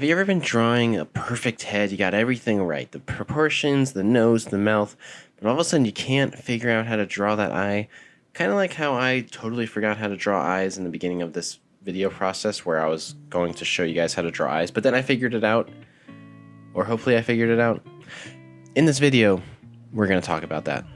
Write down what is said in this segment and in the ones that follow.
Have you ever been drawing a perfect head? You got everything right, the proportions, the nose, the mouth, but all of a sudden you can't figure out how to draw that eye? Kind of like how I totally forgot how to draw eyes in the beginning of this video process where I was going to show you guys how to draw eyes, but then I figured it out, or hopefully I figured it out. In this video, we're going to talk about that.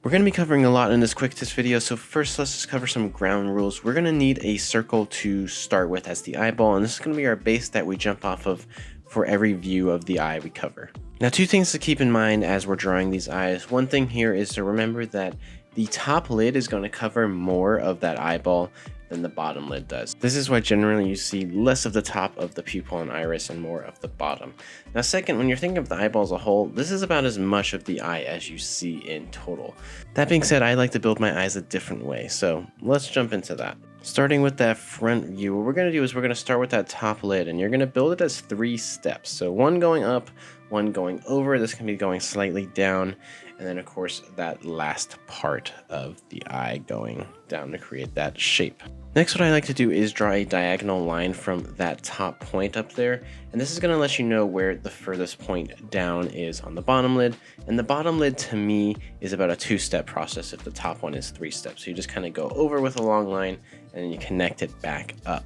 We're going to be covering a lot in this quick tips video, so first let's just cover some ground rules. We're going to need a circle to start with as the eyeball, and this is going to be our base that we jump off of for every view of the eye we cover. Now, two things to keep in mind as we're drawing these eyes. One thing here is to remember that the top lid is going to cover more of that eyeball than the bottom lid does. This is why generally you see less of the top of the pupil and iris and more of the bottom. Now second, when you're thinking of the eyeball as a whole, this is about as much of the eye as you see in total. That being said, I like to build my eyes a different way, so let's jump into that. Starting with that front view, what we're going to do is we're going to start with that top lid, and you're going to build it as 3 steps. So one going up, one going over, this can be going slightly down, and then of course that last part of the eye going down to create that shape. Next, what I like to do is draw a diagonal line from that top point up there, and this is going to let you know where the furthest point down is on the bottom lid. And the bottom lid to me is about a 2-step process if the top one is 3 steps. So you just kind of go over with a long line and then you connect it back up.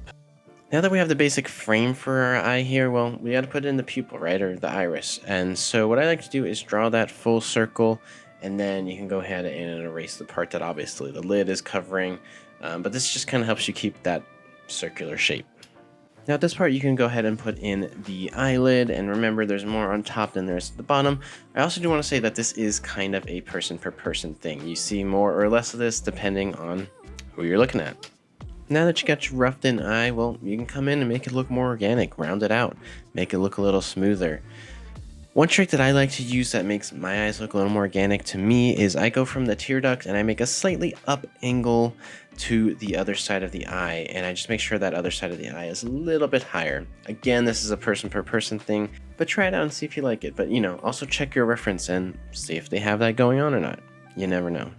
Now that we have the basic frame for our eye here, well, we got to put it in the pupil, right, or the iris. And so what I like to do is draw that full circle, and then you can go ahead and erase the part that obviously the lid is covering. But this just kind of helps you keep that circular shape. Now at this part you can go ahead and put in the eyelid, and remember there's more on top than there is at the bottom. I also do want to say that this is kind of a person per person thing. You see more or less of this depending on who you're looking at. Now that you got your roughed in eye, well, you can come in and make it look more organic, round it out, make it look a little smoother. One trick that I like to use that makes my eyes look a little more organic to me is I go from the tear duct and I make a slightly up angle to the other side of the eye, and I just make sure that other side of the eye is a little bit higher. Again, this is a person per person thing, but try it out and see if you like it. But also check your reference and see if they have that going on or not. You never know.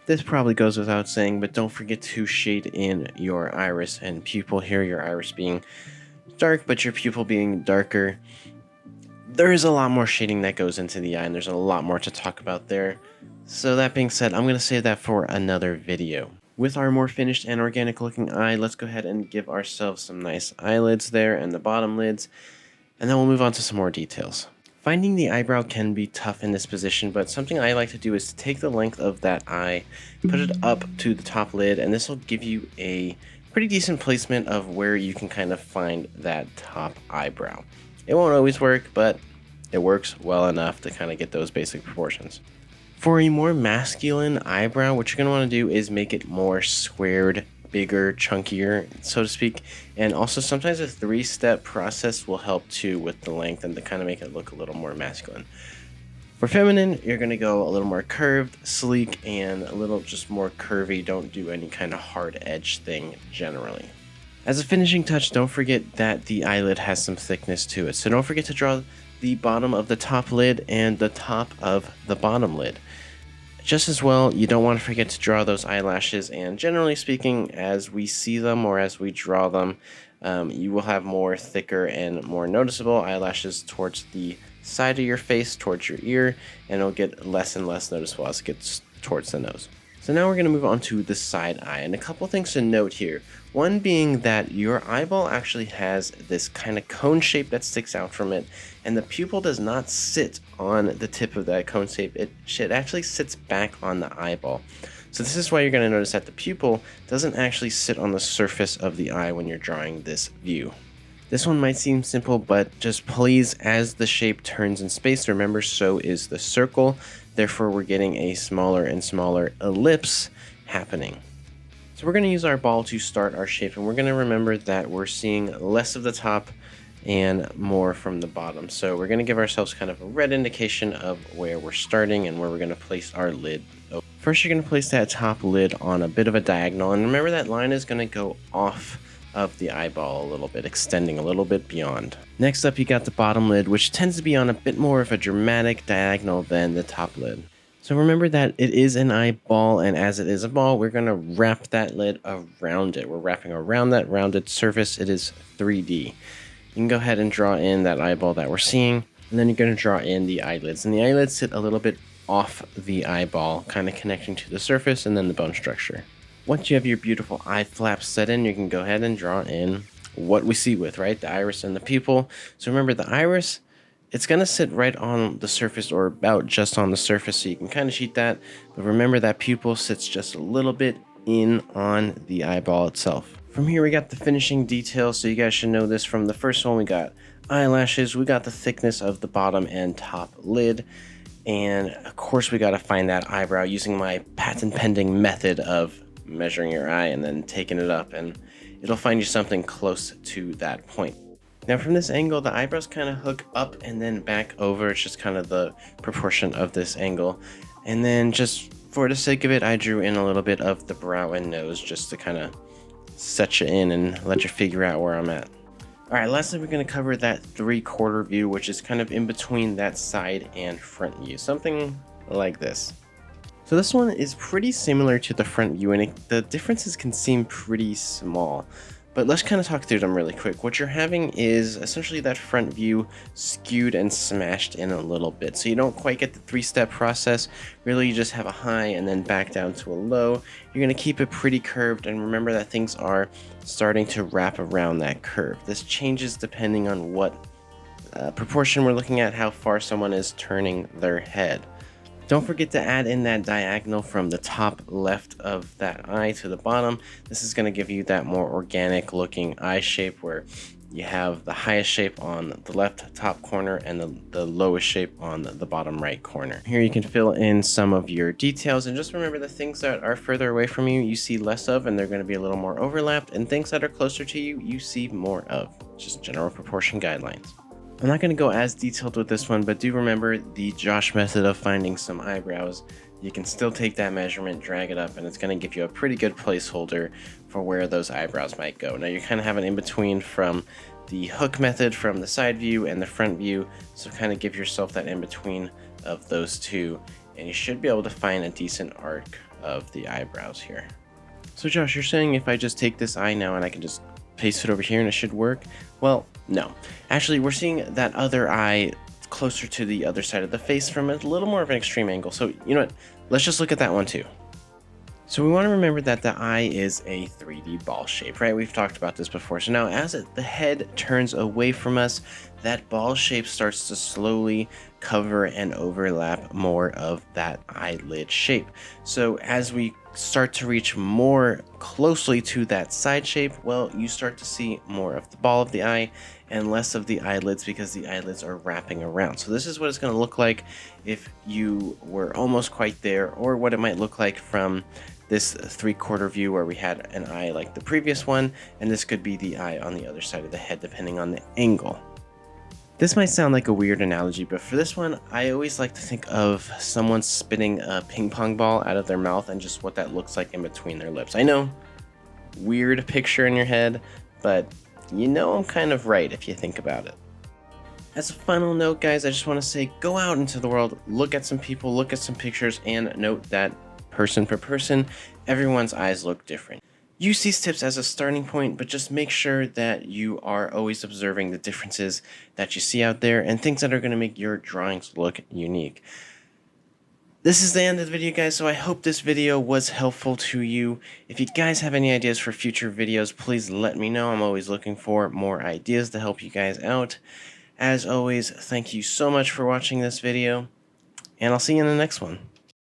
This probably goes without saying, but don't forget to shade in your iris and pupil here, your iris being dark, but your pupil being darker. There is a lot more shading that goes into the eye, and there's a lot more to talk about there. So that being said, I'm going to save that for another video. With our more finished and organic looking eye, let's go ahead and give ourselves some nice eyelids there and the bottom lids, and then we'll move on to some more details. Finding the eyebrow can be tough in this position, but something I like to do is to take the length of that eye, put it up to the top lid, and this will give you a pretty decent placement of where you can kind of find that top eyebrow. It won't always work, but it works well enough to kind of get those basic proportions. For a more masculine eyebrow, what you're going to want to do is make it more squared, bigger, chunkier, so to speak. And also sometimes a 3-step process will help too with the length and to kind of make it look a little more masculine. For feminine, you're going to go a little more curved, sleek, and a little just more curvy. Don't do any kind of hard edge thing generally. As a finishing touch, don't forget that the eyelid has some thickness to it. So don't forget to draw the bottom of the top lid and the top of the bottom lid. Just as well, you don't want to forget to draw those eyelashes, and generally speaking, as we see them or as we draw them, you will have more thicker and more noticeable eyelashes towards the side of your face, towards your ear, and it'll get less and less noticeable as it gets towards the nose. So now we're going to move on to the side eye, and a couple things to note here. One being that your eyeball actually has this kind of cone shape that sticks out from it, and the pupil does not sit on the tip of that cone shape. It actually sits back on the eyeball. So this is why you're going to notice that the pupil doesn't actually sit on the surface of the eye when you're drawing this view. This one might seem simple, but just please, as the shape turns in space, remember so is the circle. Therefore, we're getting a smaller and smaller ellipse happening. So we're going to use our ball to start our shape, and we're going to remember that we're seeing less of the top and more from the bottom. So we're going to give ourselves kind of a red indication of where we're starting and where we're going to place our lid. First, you're going to place that top lid on a bit of a diagonal, and remember that line is going to go off of the eyeball a little bit, extending a little bit beyond. Next up, you got the bottom lid, which tends to be on a bit more of a dramatic diagonal than the top lid. So remember that it is an eyeball, and as it is a ball, we're going to wrap that lid around it. We're wrapping around that rounded surface. It is 3D. You can go ahead and draw in that eyeball that we're seeing, and then you're going to draw in the eyelids. And the eyelids sit a little bit off the eyeball, kind of connecting to the surface and then the bone structure. Once you have your beautiful eye flaps set in, you can go ahead and draw in what we see with, right? The iris and the pupil. So remember the iris, it's going to sit right on the surface or about just on the surface, so you can kind of cheat that. But remember that pupil sits just a little bit in on the eyeball itself. From here, we got the finishing details, so you guys should know this from the first one. We got eyelashes, we got the thickness of the bottom and top lid, and of course we got to find that eyebrow using my patent pending method of measuring your eye and then taking it up, and it'll find you something close to that point. Now from this angle, the eyebrows kind of hook up and then back over. It's just kind of the proportion of this angle. And then just for the sake of it, I drew in a little bit of the brow and nose just to kind of set you in and let you figure out where I'm at. All right, lastly, we're going to cover that 3/4 view, which is kind of in between that side and front view, something like this. So this one is pretty similar to the front view, and the differences can seem pretty small. But let's kind of talk through them really quick. What you're having is essentially that front view skewed and smashed in a little bit. So you don't quite get the 3-step process. Really, you just have a high and then back down to a low. You're going to keep it pretty curved, and remember that things are starting to wrap around that curve. This changes depending on what proportion we're looking at, how far someone is turning their head. Don't forget to add in that diagonal from the top left of that eye to the bottom. This is going to give you that more organic looking eye shape where you have the highest shape on the left top corner and the lowest shape on the bottom right corner. Here you can fill in some of your details, and just remember the things that are further away from you, you see less of, and they're going to be a little more overlapped, and things that are closer to you, you see more of. Just general proportion guidelines. I'm not going to go as detailed with this one, but do remember the Josh method of finding some eyebrows. You can still take that measurement, drag it up, and it's going to give you a pretty good placeholder for where those eyebrows might go. Now you kind of have an in-between from the hook method from the side view and the front view, so kind of give yourself that in-between of those two, and you should be able to find a decent arc of the eyebrows here. So Josh, you're saying if I just take this eye now and I can just paste it over here and it should work? Well, no. Actually, we're seeing that other eye closer to the other side of the face from a little more of an extreme angle. So, you know what? Let's just look at that one too. So we want to remember that the eye is a 3D ball shape, right? We've talked about this before. So now as the head turns away from us, that ball shape starts to slowly cover and overlap more of that eyelid shape. So as we start to reach more closely to that side shape, well, you start to see more of the ball of the eye and less of the eyelids because the eyelids are wrapping around. So this is what it's going to look like if you were almost quite there, or what it might look like from this 3/4 view where we had an eye like the previous one, and this could be the eye on the other side of the head depending on the angle. This might sound like a weird analogy, but for this one, I always like to think of someone spitting a ping pong ball out of their mouth and just what that looks like in between their lips. I know, weird picture in your head, but you know I'm kind of right if you think about it. As a final note, guys, I just want to say go out into the world, look at some people, look at some pictures, and note that person per person, everyone's eyes look different. Use these tips as a starting point, but just make sure that you are always observing the differences that you see out there and things that are going to make your drawings look unique. This is the end of the video, guys, so I hope this video was helpful to you. If you guys have any ideas for future videos, please let me know. I'm always looking for more ideas to help you guys out. As always, thank you so much for watching this video, and I'll see you in the next one.